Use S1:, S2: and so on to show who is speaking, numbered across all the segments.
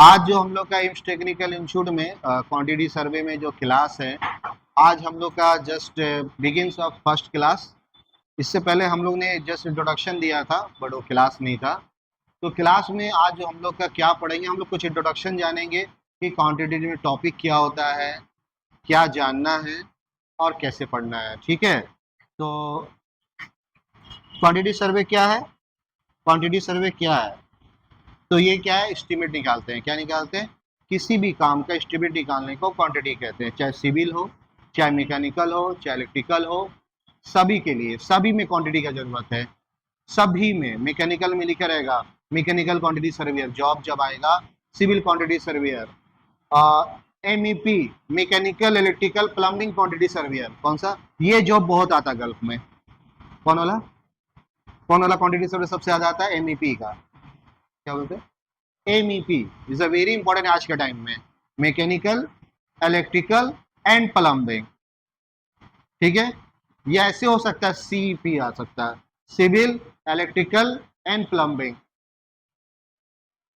S1: आज जो हम लोग का एम्स टेक्निकल इंस्टीट्यूट में क्वांटिटी सर्वे में जो क्लास है, आज हम लोग का just begins of first class. इससे पहले हम लोग ने जस्ट इंट्रोडक्शन दिया था, बट वो क्लास नहीं था। तो क्लास में आज जो हम लोग का क्या पढ़ेंगे, हम लोग कुछ इंट्रोडक्शन जानेंगे कि क्वांटिटी में टॉपिक क्या होता है, क्या जानना है और कैसे पढ़ना है। ठीक है, तो क्वांटिटी सर्वे क्या है? क्वांटिटी सर्वे क्या है? तो ये क्या है, एस्टीमेट निकालते हैं। क्या निकालते हैं? किसी भी काम का एस्टीमेट निकालने को क्वांटिटी कहते हैं। चाहे सिविल हो, चाहे मैकेनिकल हो, चाहे इलेक्ट्रिकल हो, सभी के लिए, सभी में क्वांटिटी का जरूरत है। सभी में, मैकेनिकल में लिखा रहेगा मैकेनिकल क्वांटिटी सर्वेयर जॉब जब आएगा, civil quantity surveyor, MEP mechanical electrical plumbing quantity surveyor. कौन सा? ये जॉब बहुत आता है गल्फ में। कौन वाला? कौन वाला क्वांटिटी सर्वे सबसे ज्यादा आता है? MEP का। क्या बोलते हैं? MEP is a very important आज के टाइम में। Mechanical, electrical and plumbing. ठीक है, ये ऐसे हो सकता है, CEP आ सकता है, सिविल, इलेक्ट्रिकल एंड प्लम्बिंग।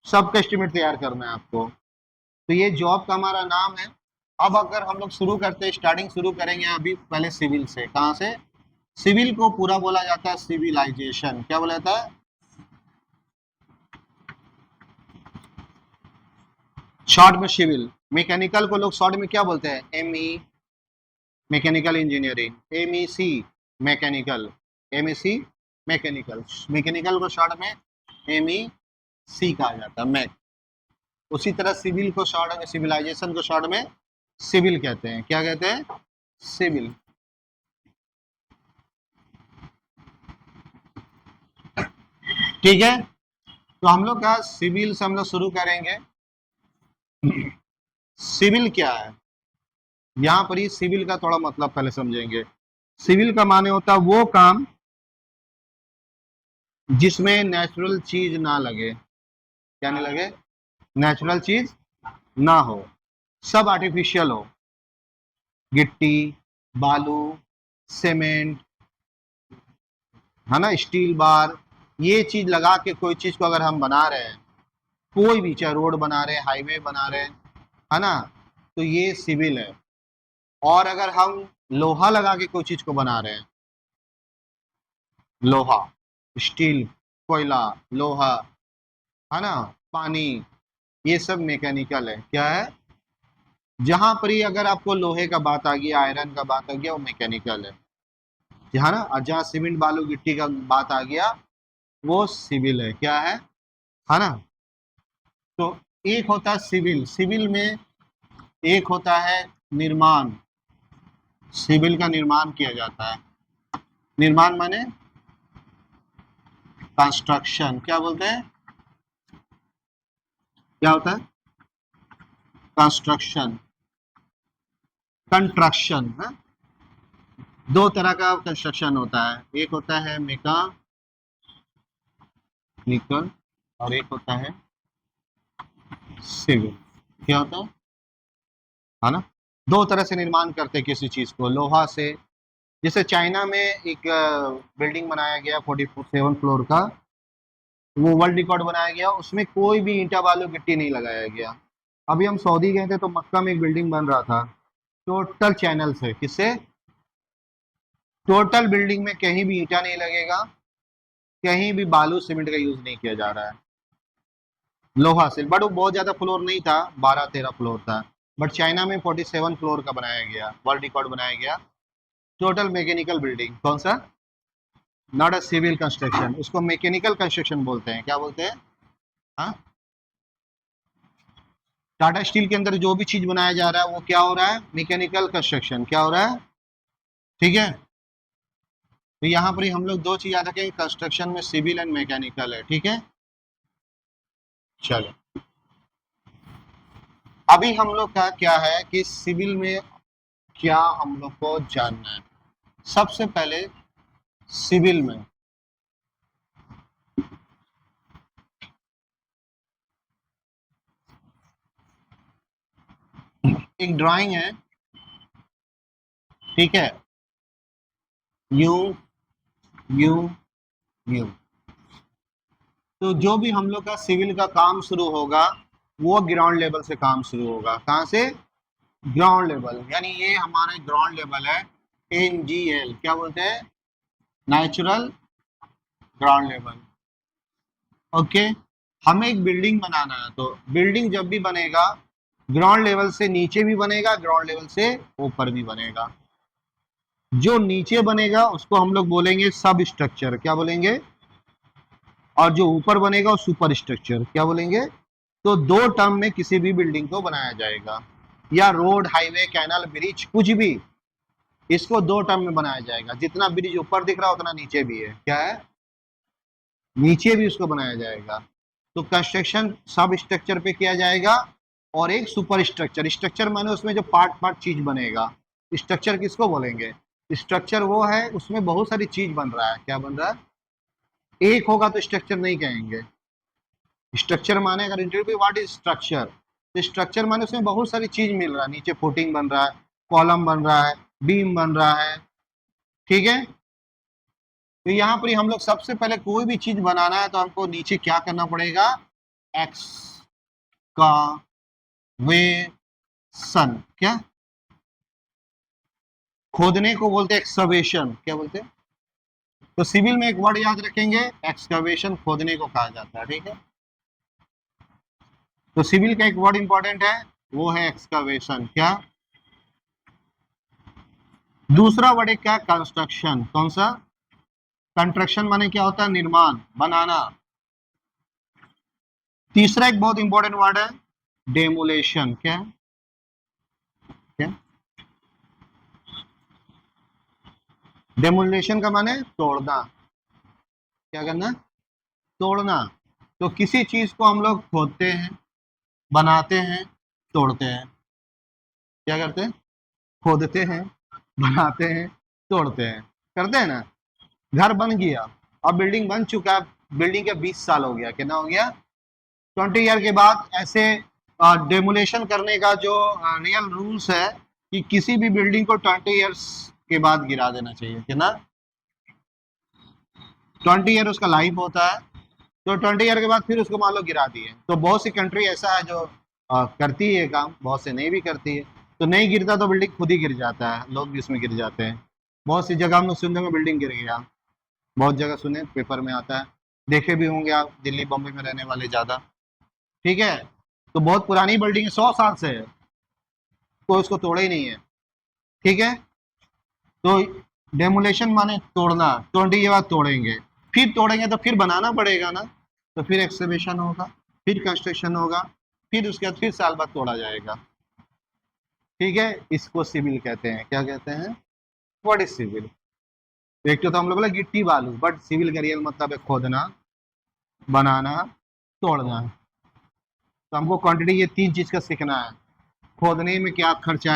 S1: सबका एस्टिमेट तैयार करना है आपको। तो ये जॉब का हमारा नाम है। अब अगर हम लोग शुरू करते हैं, स्टार्टिंग शुरू करेंगे अभी पहले सिविल से। कहाँ से? सिविल को पूरा बोला जाता है सिविलाइजेशन। क्या बोला जाता है? शॉर्ट में सिविल। मैकेनिकल को लोग शॉर्ट में क्या बोलते हैं? ME mechanical engineering, MEC mechanical, MEC mechanical. Mechanical को शॉर्ट में MEC कहा जाता है, मैक। उसी तरह सिविल को शॉर्ट में, सिविलाइजेशन को शॉर्ट में सिविल कहते हैं। क्या कहते हैं? सिविल। ठीक है, तो हम लोग का सिविल से हम लोग शुरू करेंगे। सिविल क्या है, यहाँ पर ही सिविल का थोड़ा मतलब पहले समझेंगे। सिविल का माने होता है वो काम जिसमें नेचुरल चीज ना लगे। क्या नहीं लगे? नेचुरल चीज ना हो, सब आर्टिफिशियल हो। गिट्टी, बालू, सीमेंट, है ना, स्टील बार, ये चीज लगा के कोई चीज को अगर हम बना रहे हैं, कोई भी, चाहे रोड बना रहे हैं, हाईवे बना रहे हैं, है ना, तो ये सिविल है। और अगर हम लोहा लगा के कोई चीज को बना रहे हैं, लोहा, स्टील, कोयला, लोहा, है ना, पानी, ये सब मैकेनिकल है। क्या है? जहां पर ही अगर आपको लोहे का बात आ गया, आयरन का बात आ गया, वो मैकेनिकल है। है ना, और जहाँ सीमेंट बालू गिट्टी का बात आ गया, वो सिविल है। क्या है ना। तो एक होता है सिविल, सिविल में एक होता है निर्माण। सिविल का निर्माण किया जाता है। निर्माण माने कंस्ट्रक्शन। क्या बोलते हैं? क्या होता है? कंस्ट्रक्शन, कंस्ट्रक्शन है। दो तरह का कंस्ट्रक्शन होता है, एक होता है मैकेनिकल और एक होता है सिविल। क्या होता है ना, दो तरह से निर्माण करते हैं किसी चीज को। लोहा से, जैसे चाइना में एक बिल्डिंग बनाया गया 47 फ्लोर का, वो वर्ल्ड रिकॉर्ड बनाया गया, उसमें कोई भी ईंटा बालू गिट्टी नहीं लगाया गया। अभी हम सऊदी गए थे तो मक्का में एक बिल्डिंग बन रहा था, टोटल चैनल से। किससे? टोटल बिल्डिंग में कहीं भी ईंटा नहीं लगेगा, कहीं भी बालू सीमेंट का यूज नहीं किया जा रहा है, लोहा से। बट वो बहुत ज्यादा फ्लोर नहीं था, 12-13 फ्लोर था। बट चाइना में 47 फ्लोर का बनाया गया, वर्ल्ड रिकॉर्ड बनाया गया। Total mechanical building. कौन सा? नॉट अ सिविल कंस्ट्रक्शन, उसको मैकेनिकल कंस्ट्रक्शन बोलते हैं। क्या बोलते हैं? हाँ, टाटा स्टील के अंदर जो भी चीज बनाया जा रहा है वो क्या हो रहा है? Mechanical construction. क्या हो रहा है? ठीक है, तो यहाँ पर ही हम लोग दो चीज याद रखेंगे, कंस्ट्रक्शन में सिविल एंड मैकेनिकल है। ठीक है, चलो। अभी हम लोग का क्या है कि सिविल में क्या हम लोग को जानना है। सबसे पहले सिविल में एक ड्राइंग है, ठीक है, यू यू यू। तो जो भी हम लोग का सिविल का काम शुरू होगा, वो ग्राउंड लेवल से काम शुरू होगा। कहाँ से? ग्राउंड लेवल, यानी ये हमारा ग्राउंड लेवल है, NGL क्या बोलते हैं? Natural ground level. ओके, हमें एक बिल्डिंग बनाना है, तो बिल्डिंग जब भी बनेगा ग्राउंड लेवल से नीचे भी बनेगा, ग्राउंड लेवल से ऊपर भी बनेगा। जो नीचे बनेगा उसको हम लोग बोलेंगे सब स्ट्रक्चर, क्या बोलेंगे? और जो ऊपर बनेगा वो सुपर स्ट्रक्चर, क्या बोलेंगे? तो दो टर्म में किसी भी बिल्डिंग को बनाया जाएगा, या रोड, हाईवे, कैनल, ब्रिज, कुछ भी, इसको दो टर्म में बनाया जाएगा। जितना ब्रिज ऊपर दिख रहा है उतना नीचे भी है, क्या है? नीचे भी उसको बनाया जाएगा। तो कंस्ट्रक्शन सब स्ट्रक्चर पे किया जाएगा, और एक सुपर स्ट्रक्चर, स्ट्रक्चर माने उसमें जो पार्ट पार्ट चीज बनेगा। स्ट्रक्चर किसको बोलेंगे? स्ट्रक्चर वो है उसमें बहुत सारी चीज बन रहा है, क्या बन रहा है? एक होगा तो स्ट्रक्चर नहीं कहेंगे। स्ट्रक्चर माने, अगर इंटरव्यू व्हाट इज स्ट्रक्चर, तो स्ट्रक्चर माने उसमें बहुत सारी चीज मिल रहा है, नीचे फुटिंग बन रहा है, कॉलम बन रहा है, बीम बन रहा है, ठीक है? तो यहाँ पर हम लोग सबसे पहले कोई भी चीज बनाना है तो हमको नीचे क्या करना पड़ेगा? एक्स का वे सन, क्या? खोदने को बोलते हैं एक्सकवेशन, क्या बोलते हैं? तो सिविल में एक वर्ड याद रखेंगे, एक्सकवेशन, खोदने को कहा जाता है, ठीक है? तो सिविल का एक वर्ड इंपॉर्टेंट है, वो है एक्सकवेशन, क्या? दूसरा वर्ड है क्या? कंस्ट्रक्शन। कौन सा? कंस्ट्रक्शन माने क्या होता है? निर्माण, बनाना। तीसरा एक बहुत इंपॉर्टेंट वर्ड है डेमोलेशन, क्या? क्या? डेमोलेशन का माने तोड़ना, क्या करना? तोड़ना। तो किसी चीज को हम लोग खोदते हैं, बनाते हैं, तोड़ते हैं। क्या करते हैं? खोदते हैं, बनाते हैं, तोड़ते हैं, करते हैं ना? घर बन गया, अब बिल्डिंग बन चुका है, बिल्डिंग के 20 साल हो गया, कितना हो गया? 20 ईयर के बाद ऐसे डेमोलेशन करने का जो रियल रूल्स है कि किसी भी बिल्डिंग को 20 ईयर्स के बाद गिरा देना चाहिए, कितना? 20 ईयर उसका लाइफ होता है। तो 20 ईयर के बाद फिर उसको मान लो गिरा दिए, तो बहुत सी कंट्री ऐसा है जो करती है काम, बहुत से नहीं भी करती है। तो नहीं गिरता तो बिल्डिंग खुद ही गिर जाता है, लोग भी उसमें गिर जाते हैं। बहुत सी जगह हम लोग सुनने में बिल्डिंग गिर गया, बहुत जगह सुने, पेपर में आता है, देखे भी होंगे आप, दिल्ली बम्बई में रहने वाले ज़्यादा, ठीक है? तो बहुत पुरानी बिल्डिंग है, 100 साल से है, कोई उसको तोड़े ही नहीं है, ठीक है? तो डेमोलेशन माने तोड़ना, 20 ईयर बाद तोड़ेंगे, फिर तोड़ेंगे तो फिर बनाना पड़ेगा ना, तो फिर एक्सकवेशन होगा, फिर कंस्ट्रक्शन होगा, फिर उसके बाद फिर साल बाद तोड़ा जाएगा, ठीक है? इसको सिविल कहते हैं, क्या कहते हैं? What is civil? एक तो हम लोग बोले गिट्टी बालू, बट सिविल का रियल मतलब है खोदना, बनाना, तोड़ना। तो हमको क्वांटिटी ये तीन चीज का सीखना है। खोदने में क्या खर्चा